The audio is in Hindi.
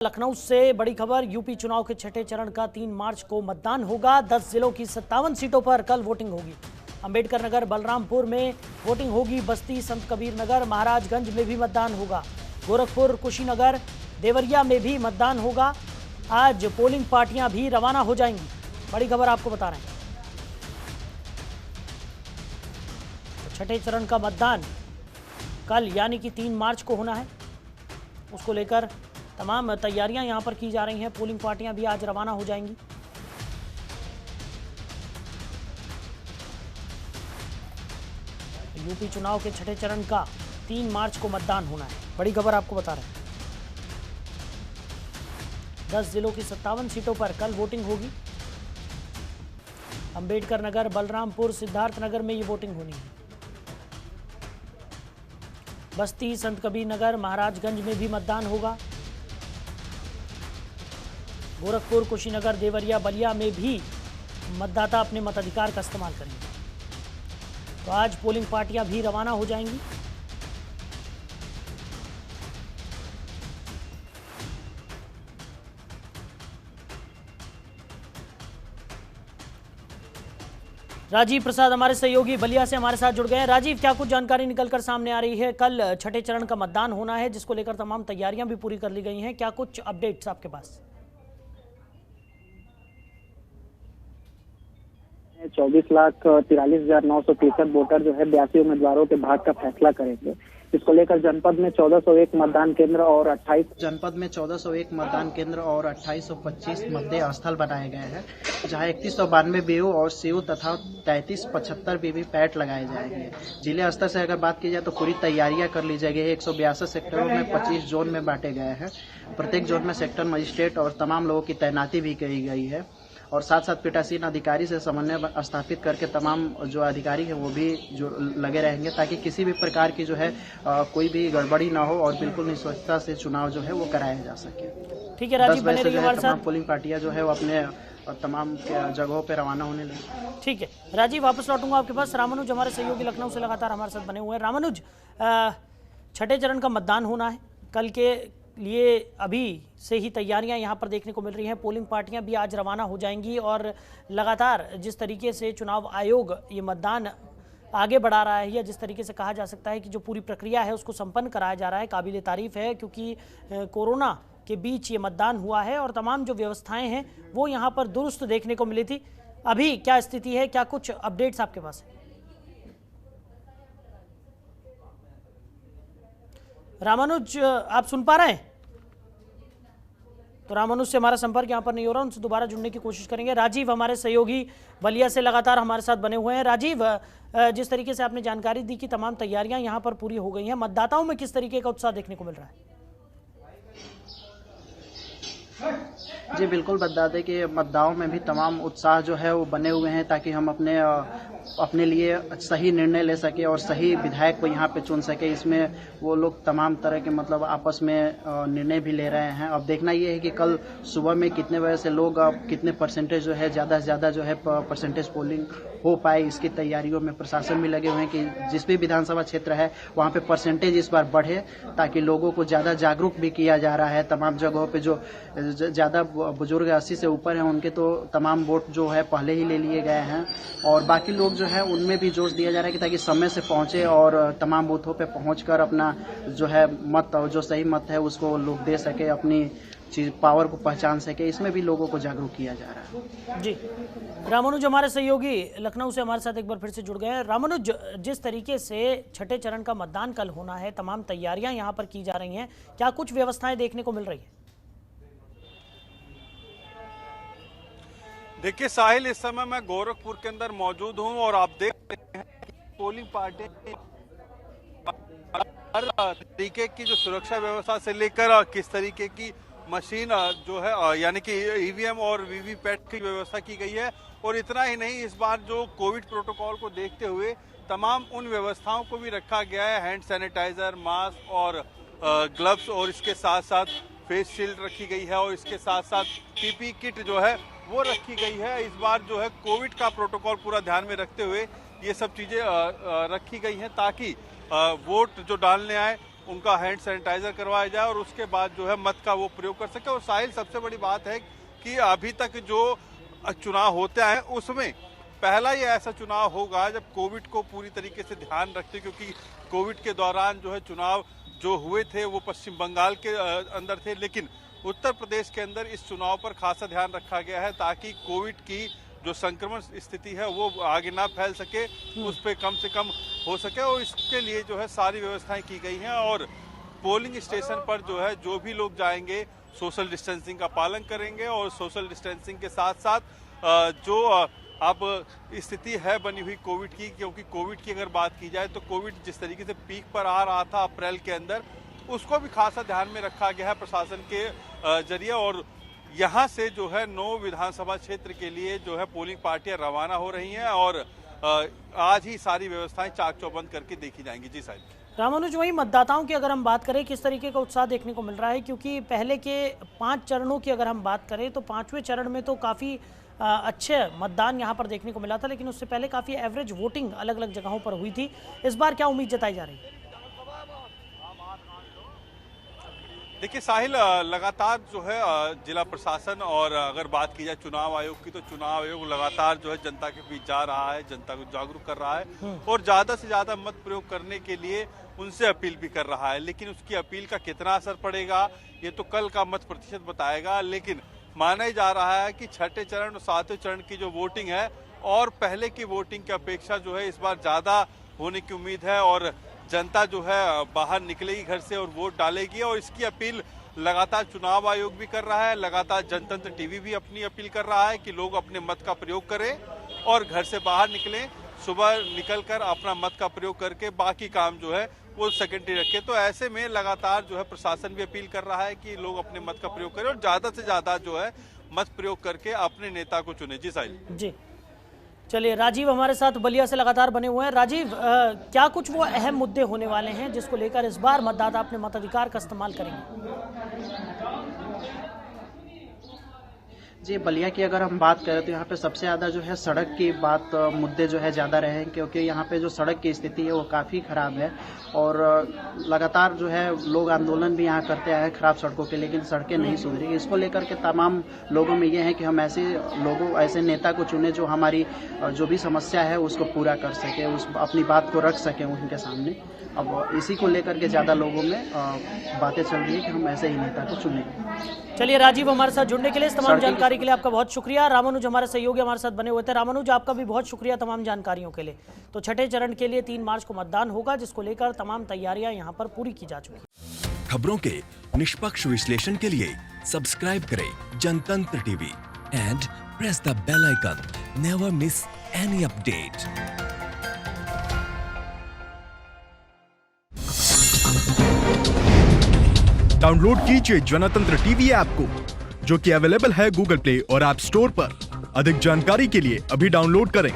लखनऊ से बड़ी खबर। यूपी चुनाव के छठे चरण का 3 मार्च को मतदान होगा। 10 जिलों की 57 सीटों पर कल वोटिंग होगी। अंबेडकर नगर, बलरामपुर में वोटिंग होगी। बस्ती, संत कबीर नगर, महाराजगंज में भी मतदान होगा। गोरखपुर, कुशीनगर, देवरिया में भी मतदान होगा। आज पोलिंग पार्टियां भी रवाना हो जाएंगी। बड़ी खबर आपको बता रहे हैं। तो छठे चरण का मतदान कल यानी कि 3 मार्च को होना है। उसको लेकर तमाम तैयारियां यहां पर की जा रही हैं। पोलिंग पार्टियां भी आज रवाना हो जाएंगी। यूपी चुनाव के छठे चरण का 3 मार्च को मतदान होना है। बड़ी खबर आपको बता रहे हैं। 10 जिलों की 57 सीटों पर कल वोटिंग होगी। अंबेडकर नगर, बलरामपुर, सिद्धार्थनगर में ये वोटिंग होनी है। बस्ती, संत कबीर नगर, महाराजगंज में भी मतदान होगा। गोरखपुर, कुशीनगर, देवरिया, बलिया में भी मतदाता अपने मताधिकार का इस्तेमाल करेंगे। तो आज पोलिंग पार्टियां भी रवाना हो जाएंगी। राजीव प्रसाद हमारे सहयोगी बलिया से हमारे साथ जुड़ गए हैं। राजीव, क्या कुछ जानकारी निकलकर सामने आ रही है? कल छठे चरण का मतदान होना है, जिसको लेकर तमाम तैयारियां भी पूरी कर ली गई हैं। क्या कुछ अपडेट्स आपके पास? 24,43,963 वोटर जो है 82 उम्मीदवारों के भाग्य का फैसला करेंगे। इसको लेकर जनपद में 1401 मतदान केंद्र और 2825 मतदेय स्थल बनाए गए हैं, जहां 3192 बीओ और सीओ तथा 3375 वीवीपैट लगाए जाएंगे। जिले स्तर से अगर बात की जाए तो पूरी तैयारियां कर ली जाएगी। 182 सेक्टरों में 25 जोन में बांटे गए हैं। प्रत्येक जोन में सेक्टर मजिस्ट्रेट और तमाम लोगों की तैनाती भी की गई है और साथ साथ पीठासीन अधिकारी से समन्वय स्थापित करके तमाम जो अधिकारी हैं वो भी जो लगे रहेंगे, ताकि किसी भी प्रकार की जो है कोई भी गड़बड़ी ना हो और बिल्कुल निष्पक्षता से चुनाव जो है वो कराया जा सके। ठीक है राजीव, बने रहिए हमारे साथ। पोलिंग पार्टियां जो है वो अपने तमाम जगहों पे रवाना होने लगी। ठीक है राजीव, वापस लौटूंगा आपके पास। रामानुज हमारे सहयोगी लखनऊ से लगातार हमारे साथ बने हुए हैं। रामानुज, छठे चरण का मतदान होना है कल के लिए। अभी से ही तैयारियां यहां पर देखने को मिल रही हैं। पोलिंग पार्टियां भी आज रवाना हो जाएंगी और लगातार जिस तरीके से चुनाव आयोग ये मतदान आगे बढ़ा रहा है, या जिस तरीके से कहा जा सकता है कि जो पूरी प्रक्रिया है उसको संपन्न कराया जा रहा है, काबिल तारीफ है। क्योंकि कोरोना के बीच ये मतदान हुआ है और तमाम जो व्यवस्थाएं हैं वो यहाँ पर दुरुस्त देखने को मिली थी। अभी क्या स्थिति है, क्या कुछ अपडेट्स आपके पास है? रामानुज, आप सुन पा रहे हैं? तो रामानुज से हमारा संपर्क यहाँ पर नहीं हो रहा, उनसे दोबारा जुड़ने की कोशिश करेंगे। राजीव हमारे सहयोगी बलिया से लगातार हमारे साथ बने हुए हैं। राजीव, जिस तरीके से आपने जानकारी दी कि तमाम तैयारियां यहाँ पर पूरी हो गई हैं, मतदाताओं में किस तरीके का उत्साह देखने को मिल रहा है? जी बिल्कुल, बता दें कि मतदाताओं में भी तमाम उत्साह जो है वो बने हुए हैं, ताकि हम अपने लिए सही निर्णय ले सके और सही विधायक को यहाँ पे चुन सके। इसमें वो लोग तमाम तरह के आपस में निर्णय भी ले रहे हैं। अब देखना ये है कि कल सुबह में कितने बजे से लोग कितने परसेंटेज जो है ज़्यादा से ज़्यादा जो है परसेंटेज पोलिंग हो पाए, इसकी तैयारियों में प्रशासन भी लगे हुए हैं कि जिस भी विधानसभा क्षेत्र है वहाँ पे परसेंटेज इस बार बढ़े, ताकि लोगों को ज़्यादा जागरूक भी किया जा रहा है। तमाम जगहों पे जो ज़्यादा बुजुर्ग 80 से ऊपर हैं उनके तो तमाम वोट जो है पहले ही ले लिए गए हैं और बाकी लोग जो है उनमें भी जोश दिया जा रहा है कि ताकि समय से पहुंचे और तमाम बूथों पे पहुंचकर अपना जो है मत, जो सही मत है उसको लोग दे सके, अपनी चीज पावर को पहचान सके। इसमें भी लोगों को जागरूक किया जा रहा है। जी, रामानुज हमारे सहयोगी लखनऊ से हमारे साथ एक बार फिर से जुड़ गए हैं। रामानुज, जिस तरीके से छठे चरण का मतदान कल होना है, तमाम तैयारियां यहाँ पर की जा रही हैं, क्या कुछ व्यवस्थाएं देखने को मिल रही है? देखिए साहिल, इस समय मैं गोरखपुर के अंदर मौजूद हूं और आप देख रहे हैं कि पोलिंग पार्टी हर तरीके की जो सुरक्षा व्यवस्था से लेकर किस तरीके की मशीन जो है यानी कि ईवीएम और वीवीपैट की व्यवस्था की गई है। और इतना ही नहीं, इस बार जो कोविड प्रोटोकॉल को देखते हुए तमाम उन व्यवस्थाओं को भी रखा गया है। हैंड सैनिटाइजर, मास्क और ग्लव्स, और इसके साथ साथ फेस शील्ड रखी गई है और इसके साथ साथ पीपी किट जो है वो रखी गई है। इस बार जो है कोविड का प्रोटोकॉल पूरा ध्यान में रखते हुए ये सब चीजें रखी गई हैं, ताकि वोट जो डालने आए उनका हैंड सैनिटाइजर करवाया जाए और उसके बाद जो है मत का वो प्रयोग कर सके। और साहिल, सबसे बड़ी बात है कि अभी तक जो चुनाव होते हैं उसमें पहला ये ऐसा चुनाव होगा जब कोविड को पूरी तरीके से ध्यान रखते, क्योंकि कोविड के दौरान जो है चुनाव जो हुए थे वो पश्चिम बंगाल के अंदर थे, लेकिन उत्तर प्रदेश के अंदर इस चुनाव पर खासा ध्यान रखा गया है ताकि कोविड की जो संक्रमण स्थिति है वो आगे ना फैल सके, उस पर कम से कम हो सके। और इसके लिए जो है सारी व्यवस्थाएं की गई हैं और पोलिंग स्टेशन पर जो है जो भी लोग जाएंगे सोशल डिस्टेंसिंग का पालन करेंगे। और सोशल डिस्टेंसिंग के साथ साथ जो अब स्थिति है बनी हुई कोविड की, क्योंकि कोविड की अगर बात की जाए तो कोविड जिस तरीके से पीक पर आ रहा था अप्रैल के अंदर, उसको भी खासा ध्यान में रखा गया है प्रशासन के जरिए। और यहाँ से जो है 9 विधानसभा क्षेत्र के लिए जो है पोलिंग पार्टियां रवाना हो रही हैं और आज ही सारी व्यवस्थाएं चाक चौबंद करके देखी जाएंगी। जी साहिब। रामानुज, वही मतदाताओं की अगर हम बात करें किस तरीके का उत्साह देखने को मिल रहा है, क्योंकि पहले के 5 चरणों की अगर हम बात करें तो 5वें चरण में तो काफ़ी अच्छे मतदान यहाँ पर देखने को मिला था, लेकिन उससे पहले काफ़ी एवरेज वोटिंग अलग अलग जगहों पर हुई थी। इस बार क्या उम्मीद जताई जा रही है? देखिए साहिल, लगातार जो है जिला प्रशासन और अगर बात की जाए चुनाव आयोग की, तो चुनाव आयोग लगातार जो है जनता के बीच जा रहा है, जनता को जागरूक कर रहा है और ज्यादा से ज्यादा मत प्रयोग करने के लिए उनसे अपील भी कर रहा है। लेकिन उसकी अपील का कितना असर पड़ेगा ये तो कल का मत प्रतिशत बताएगा। लेकिन माना ही जा रहा है कि 6ठे चरण और 7वें चरण की जो वोटिंग है और पहले की वोटिंग की अपेक्षा जो है इस बार ज्यादा होने की उम्मीद है और जनता जो है बाहर निकलेगी घर से और वोट डालेगी। और इसकी अपील लगातार चुनाव आयोग भी कर रहा है, लगातार जनतंत्र टीवी भी अपनी अपील कर रहा है कि लोग अपने मत का प्रयोग करें और घर से बाहर निकलें, सुबह निकलकर अपना मत का प्रयोग करके बाकी काम जो है वो सेकेंडरी रखें। तो ऐसे में लगातार जो है प्रशासन भी अपील कर रहा है कि लोग अपने मत का प्रयोग करें और ज्यादा से ज्यादा जो है मत प्रयोग करके अपने नेता को चुने। जी साहिल। जी चलिए, राजीव हमारे साथ बलिया से लगातार बने हुए हैं। राजीव, क्या कुछ वो अहम मुद्दे होने वाले हैं जिसको लेकर इस बार मतदाता अपने मताधिकार का इस्तेमाल करेंगे? जी, बलिया की अगर हम बात करें तो यहाँ पे सबसे ज़्यादा जो है सड़क की बात मुद्दे जो है ज़्यादा रहे हैं, क्योंकि यहाँ पे जो सड़क की स्थिति है वो काफ़ी ख़राब है और लगातार जो है लोग आंदोलन भी यहाँ करते आए हैं खराब सड़कों के, लेकिन सड़कें नहीं सुधरी। इसको लेकर के तमाम लोगों में ये है कि हम ऐसे नेता को चुने जो हमारी जो भी समस्या है उसको पूरा कर सके, अपनी बात को रख सकें उनके सामने। अब इसी को लेकर के ज़्यादा लोगों में बातें चल रही है कि हम ऐसे ही नेता को चुनेंगे। चलिए राजीव, हमारे साथ जुड़ने के लिए, तमाम जानकारी के लिए आपका बहुत शुक्रिया। रामानुज हमारे सहयोगी हमारे साथ बने हुए थे। रामानुज, आपका भी बहुत शुक्रिया तमाम जानकारियों के लिए। तो 6ठे चरण के लिए 3 मार्च को मतदान होगा, जिसको लेकर तमाम तैयारियां यहां पर पूरी की जा चुकी। खबरों के निष्पक्ष विश्लेषण के लिए सब्सक्राइब करें Jantantra TV and press the bell icon. Never miss any update. Download कीजिए जनतंत्र टीवी ऐप को, जो कि अवेलेबल है गूगल प्ले और ऐप स्टोर पर। अधिक जानकारी के लिए अभी डाउनलोड करें।